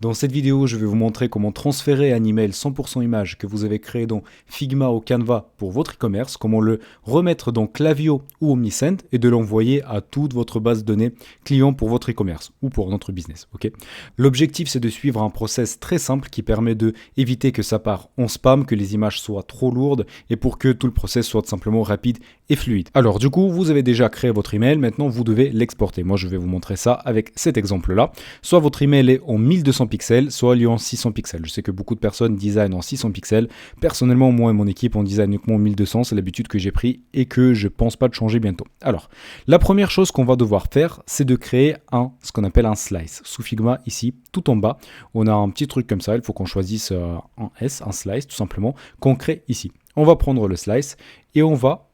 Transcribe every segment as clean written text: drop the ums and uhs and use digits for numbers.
Dans cette vidéo, je vais vous montrer comment transférer un email 100% image que vous avez créé dans Figma ou Canva pour votre e-commerce, comment le remettre dans Klaviyo ou Omnisend et de l'envoyer à toute votre base de données clients pour votre e-commerce ou pour notre business. Ok. L'objectif, c'est de suivre un process très simple qui permet de éviter que ça part en spam, que les images soient trop lourdes et pour que tout le process soit simplement rapide et fluide. Alors du coup, vous avez déjà créé votre email, maintenant vous devez l'exporter. Moi, je vais vous montrer ça avec cet exemple-là. Soit votre email est en 1200 pixels, soit il est en 600 pixels. Je sais que beaucoup de personnes designent en 600 pixels. Personnellement, moi et mon équipe, on design uniquement en 1200. C'est l'habitude que j'ai pris et que je pense pas de changer bientôt. Alors, la première chose qu'on va devoir faire, c'est de créer ce qu'on appelle un slice. Sous Figma, ici, tout en bas, on a un petit truc comme ça. Il faut qu'on choisisse un S, un slice, tout simplement, qu'on crée ici. On va prendre le slice et on va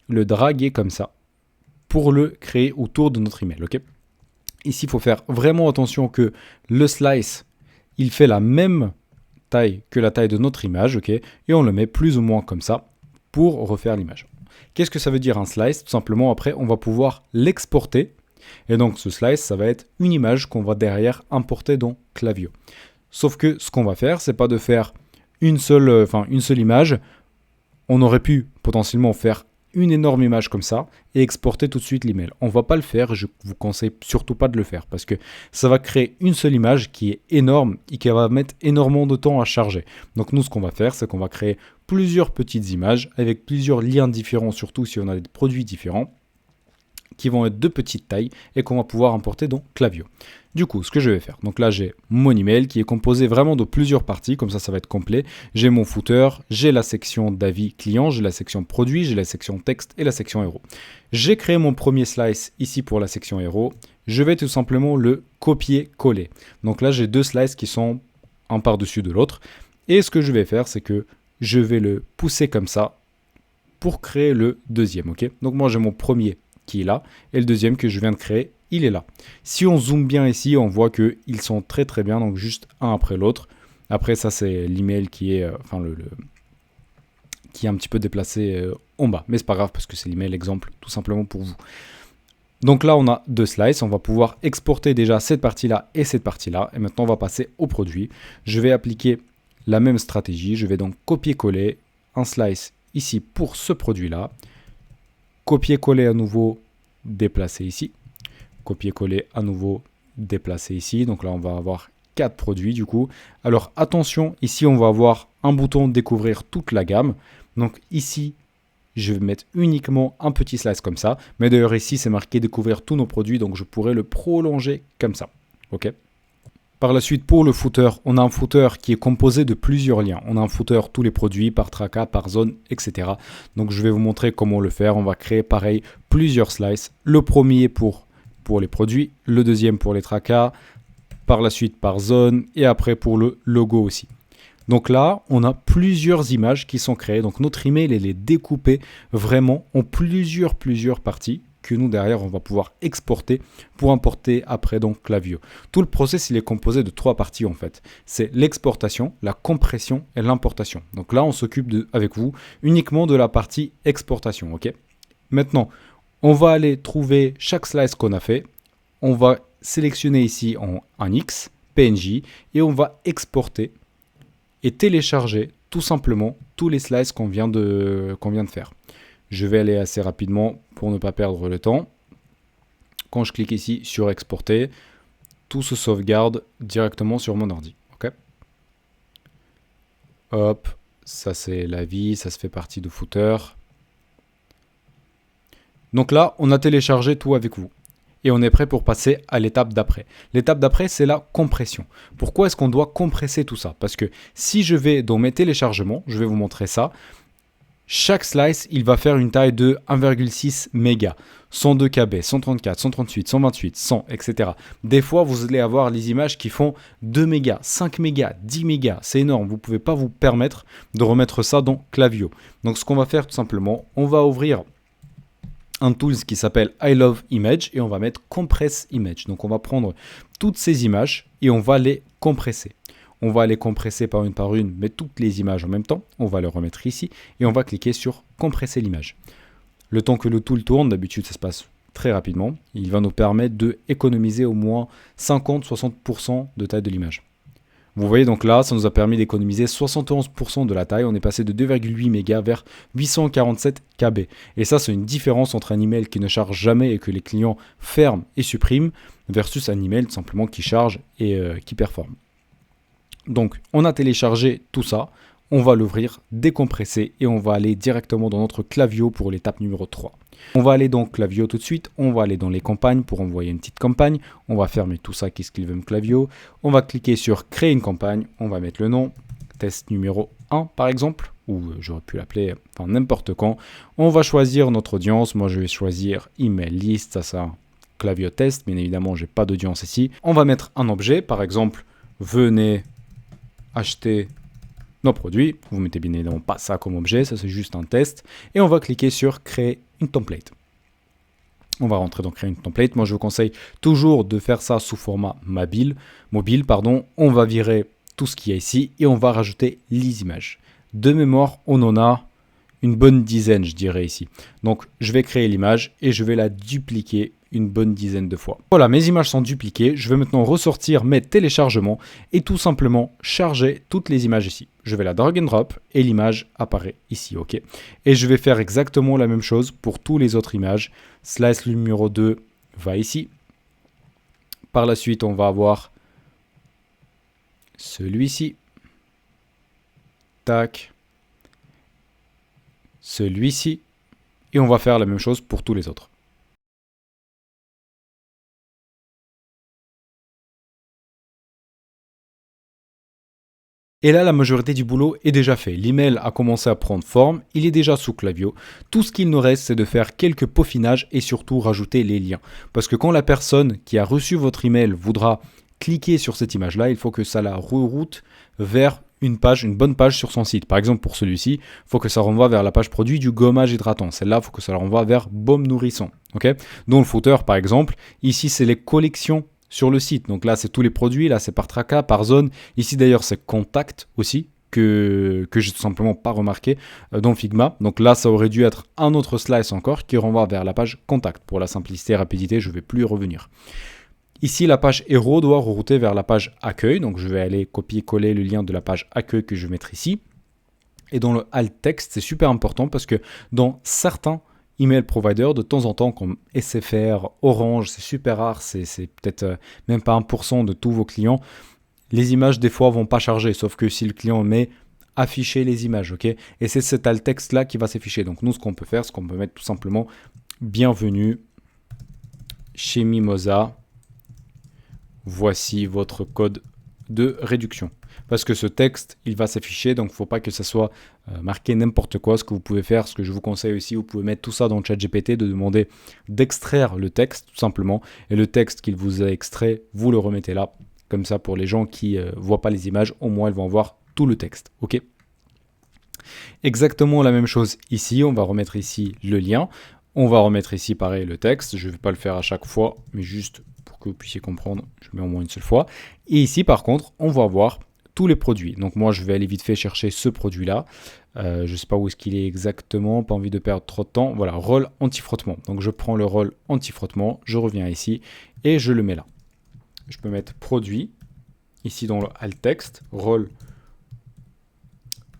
le draguer comme ça pour le créer autour de notre email. Ok ? Ici, il faut faire vraiment attention que le slice, il fait la même taille que la taille de notre image, ok ? Et on le met plus ou moins comme ça pour refaire l'image. Qu'est-ce que ça veut dire un slice ? Tout simplement, après, on va pouvoir l'exporter. Et donc, ce slice, ça va être une image qu'on va derrière importer dans Klaviyo. Sauf que ce qu'on va faire, c'est pas de faire une seule image. On aurait pu potentiellement faire une énorme image comme ça et exporter tout de suite l'email. On ne va pas le faire, je vous conseille surtout pas de le faire parce que ça va créer une seule image qui est énorme et qui va mettre énormément de temps à charger. Donc nous, ce qu'on va faire, c'est qu'on va créer plusieurs petites images avec plusieurs liens différents, surtout si on a des produits différents, qui vont être de petite taille et qu'on va pouvoir importer dans Klaviyo. Du coup, ce que je vais faire, donc là j'ai mon email qui est composé vraiment de plusieurs parties, comme ça va être complet. J'ai mon footer, j'ai la section d'avis client, j'ai la section produit, j'ai la section texte et la section héros. J'ai créé mon premier slice ici pour la section héros. Je vais tout simplement le copier-coller. Donc là j'ai deux slices qui sont un par-dessus de l'autre. Et ce que je vais faire, c'est que je vais le pousser comme ça pour créer le deuxième. Ok ? Donc moi j'ai mon premier qui est là et le deuxième que je viens de créer, il est là. Si on zoome bien ici, on voit qu'ils sont très très bien, donc juste un après l'autre. Après ça, c'est l'email qui est, qui est un petit peu déplacé en bas. Mais c'est pas grave parce que c'est l'email exemple tout simplement pour vous. Donc là, on a deux slices. On va pouvoir exporter déjà cette partie-là et cette partie-là. Et maintenant, on va passer au produit. Je vais appliquer la même stratégie. Je vais donc copier-coller un slice ici pour ce produit-là. Copier-coller à nouveau, déplacer ici. Copier-coller à nouveau, déplacer ici. Donc là, on va avoir 4 produits du coup. Alors attention, ici, on va avoir un bouton découvrir toute la gamme. Donc ici, je vais mettre uniquement un petit slice comme ça. Mais d'ailleurs, ici, c'est marqué découvrir tous nos produits. Donc je pourrais le prolonger comme ça. Ok ? Par la suite, pour le footer, on a un footer qui est composé de plusieurs liens. On a un footer tous les produits par tracas, par zone, etc. Donc je vais vous montrer comment le faire. On va créer pareil plusieurs slices. Le premier pour les produits, le deuxième pour les tracas, par la suite par zone et après pour le logo aussi. Donc là, on a plusieurs images qui sont créées. Donc notre email, elle est découpée vraiment en plusieurs parties que nous derrière on va pouvoir exporter pour importer après donc Klaviyo. Tout le process il est composé de 3 parties en fait. C'est l'exportation, la compression et l'importation. Donc là on s'occupe avec vous uniquement de la partie exportation, ok ? Maintenant, on va aller trouver chaque slice qu'on a fait. On va sélectionner ici un X, PNG et on va exporter et télécharger tout simplement tous les slices qu'on vient de faire. Je vais aller assez rapidement pour ne pas perdre le temps. Quand je clique ici sur exporter, tout se sauvegarde directement sur mon ordi. Okay. Hop, ça c'est l'avis, ça se fait partie de footer. Donc là, on a téléchargé tout avec vous. Et on est prêt pour passer à l'étape d'après. L'étape d'après, c'est la compression. Pourquoi est-ce qu'on doit compresser tout ça ? Parce que si je vais dans mes téléchargements, je vais vous montrer ça. Chaque slice, il va faire une taille de 1,6 mégas, 102 KB, 134, 138, 128, 100, etc. Des fois, vous allez avoir les images qui font 2 mégas, 5 mégas, 10 mégas. C'est énorme. Vous ne pouvez pas vous permettre de remettre ça dans Klaviyo. Donc, ce qu'on va faire tout simplement, on va ouvrir un tool qui s'appelle I Love Image et on va mettre Compress Image. Donc, on va prendre toutes ces images et on va les compresser. On va les compresser par une, mais toutes les images en même temps. On va les remettre ici et on va cliquer sur compresser l'image. Le temps que le tool tourne, d'habitude ça se passe très rapidement. Il va nous permettre d'économiser au moins 50-60% de taille de l'image. Vous voyez donc là, ça nous a permis d'économiser 71% de la taille. On est passé de 2,8 mégas vers 847 KB. Et ça, c'est une différence entre un email qui ne charge jamais et que les clients ferment et suppriment versus un email tout simplement qui charge et qui performe. Donc, on a téléchargé tout ça. On va l'ouvrir, décompresser et on va aller directement dans notre Klaviyo pour l'étape numéro 3. On va aller dans Klaviyo tout de suite, on va aller dans les campagnes pour envoyer une petite campagne, on va fermer tout ça qui Skillvum Klaviyo, on va cliquer sur créer une campagne, on va mettre le nom, test numéro 1 par exemple, ou j'aurais pu l'appeler n'importe quand. On va choisir notre audience, moi je vais choisir email list, ça Klaviyo test, bien évidemment j'ai pas d'audience ici. On va mettre un objet, par exemple, venez acheter nos produits, vous mettez bien évidemment pas ça comme objet, ça c'est juste un test, et on va cliquer sur créer une template. On va rentrer dans créer une template, moi je vous conseille toujours de faire ça sous format mobile, on va virer tout ce qu'il y a ici et on va rajouter les images. De mémoire, on en a une bonne dizaine, je dirais ici. Donc je vais créer l'image et je vais la dupliquer une bonne dizaine de fois. Voilà, mes images sont dupliquées. Je vais maintenant ressortir mes téléchargements et tout simplement charger toutes les images ici. Je vais la drag and drop et l'image apparaît ici, ok. Et je vais faire exactement la même chose pour toutes les autres images. Slice numéro 2 va ici. Par la suite, on va avoir celui-ci. Tac. Celui-ci. Et on va faire la même chose pour tous les autres. Et là, la majorité du boulot est déjà fait. L'email a commencé à prendre forme, il est déjà sous Klaviyo. Tout ce qu'il nous reste, c'est de faire quelques peaufinages et surtout rajouter les liens. Parce que quand la personne qui a reçu votre email voudra cliquer sur cette image-là, il faut que ça la reroute vers une bonne page sur son site. Par exemple, pour celui-ci, il faut que ça renvoie vers la page produit du gommage hydratant. Celle-là, il faut que ça la renvoie vers baume nourrisson. Okay, dans le footer, par exemple, ici, c'est les collections sur le site. Donc là, c'est tous les produits. Là, c'est par tracas, par zone. Ici, d'ailleurs, c'est contact aussi que j'ai tout simplement pas remarqué dans Figma. Donc là, ça aurait dû être un autre slice encore qui renvoie vers la page contact. Pour la simplicité et rapidité, je ne vais plus y revenir. Ici, la page héros doit rerouter vers la page accueil. Donc, je vais aller copier-coller le lien de la page accueil que je vais mettre ici. Et dans le alt text, c'est super important parce que dans certains email provider de temps en temps comme SFR, Orange, c'est super rare, c'est peut-être même pas 1% de tous vos clients. Les images des fois vont pas charger, sauf que si le client met afficher les images, ok. Et c'est cet alt texte là qui va s'afficher. Donc nous, ce qu'on peut faire, c'est qu'on peut mettre tout simplement bienvenue chez Mimosa. Voici votre code de réduction. Parce que ce texte, il va s'afficher, donc il ne faut pas que ça soit marqué n'importe quoi. Ce que vous pouvez faire, ce que je vous conseille aussi, vous pouvez mettre tout ça dans le chat GPT, de demander d'extraire le texte, tout simplement. Et le texte qu'il vous a extrait, vous le remettez là. Comme ça, pour les gens qui ne voient pas les images, au moins, ils vont voir tout le texte. Ok. Exactement la même chose ici. On va remettre ici le lien. On va remettre ici, pareil, le texte. Je ne vais pas le faire à chaque fois, mais juste pour que vous puissiez comprendre, je mets au moins une seule fois. Et ici, par contre, on va voir tous les produits. Donc moi, je vais aller vite fait chercher ce produit-là. Je ne sais pas où est-ce qu'il est exactement, pas envie de perdre trop de temps. Voilà, rôle anti-frottement. Donc je prends le rôle anti-frottement, je reviens ici et je le mets là. Je peux mettre produit, ici dans le alt text, rôle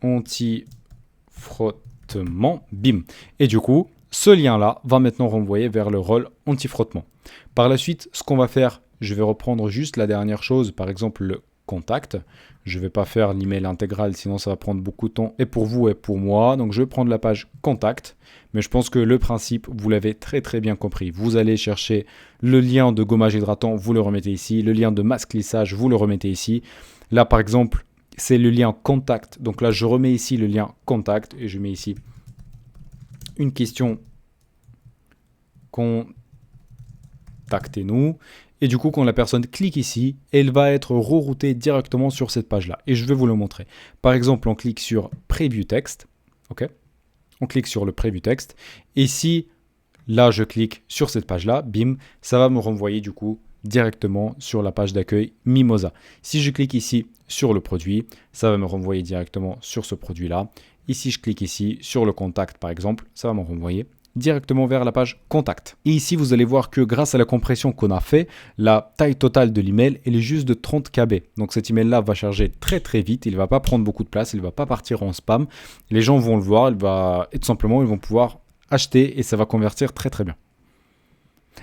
anti-frottement, bim. Et du coup, ce lien-là va maintenant renvoyer vers le rôle anti-frottement. Par la suite, ce qu'on va faire, je vais reprendre juste la dernière chose, par exemple le contact. Je ne vais pas faire l'email intégral, sinon ça va prendre beaucoup de temps et pour vous et pour moi. Donc je vais prendre la page contact, mais je pense que le principe, vous l'avez très très bien compris. Vous allez chercher le lien de gommage hydratant, vous le remettez ici. Le lien de masque lissage, vous le remettez ici. Là par exemple, c'est le lien contact. Donc là, je remets ici le lien contact et je mets ici une question contactez-nous. Et du coup, quand la personne clique ici, elle va être reroutée directement sur cette page-là. Et je vais vous le montrer. Par exemple, on clique sur Preview Text. Ok. On clique sur le Preview Text. Et si, là, je clique sur cette page-là, bim, ça va me renvoyer du coup directement sur la page d'accueil Mimosa. Si je clique ici sur le produit, ça va me renvoyer directement sur ce produit-là. Ici, je clique ici sur le contact, par exemple, ça va me renvoyer directement vers la page contact. Et ici, vous allez voir que grâce à la compression qu'on a fait, la taille totale de l'email, elle est juste de 30 KB. Donc cet email-là va charger très très vite, il ne va pas prendre beaucoup de place, il ne va pas partir en spam. Les gens vont le voir, et tout simplement, ils vont pouvoir acheter et ça va convertir très très bien.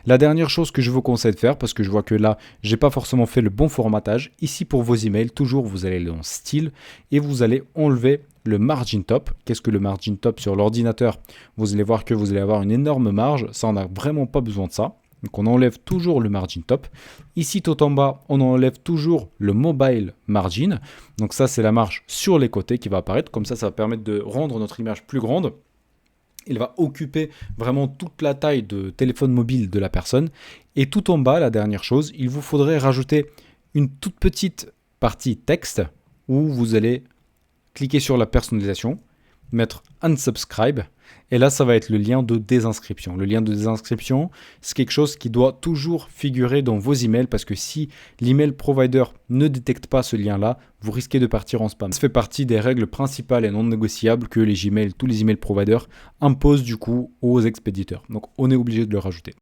La dernière chose que je vous conseille de faire, parce que je vois que là, j'ai pas forcément fait le bon formatage, ici pour vos emails, toujours vous allez dans style et vous allez enlever le margin top. Qu'est-ce que le margin top sur l'ordinateur? Vous allez voir que vous allez avoir une énorme marge, ça on n'a vraiment pas besoin de ça. Donc on enlève toujours le margin top. Ici tout en bas, on enlève toujours le mobile margin. Donc ça c'est la marge sur les côtés qui va apparaître, comme ça va permettre de rendre notre image plus grande. Il va occuper vraiment toute la taille de téléphone mobile de la personne. Et tout en bas, la dernière chose, il vous faudrait rajouter une toute petite partie texte où vous allez cliquer sur la personnalisation, mettre unsubscribe. Et là, ça va être le lien de désinscription. Le lien de désinscription, c'est quelque chose qui doit toujours figurer dans vos emails parce que si l'email provider ne détecte pas ce lien-là, vous risquez de partir en spam. Ça fait partie des règles principales et non négociables que tous les email providers imposent du coup aux expéditeurs. Donc, on est obligé de le rajouter.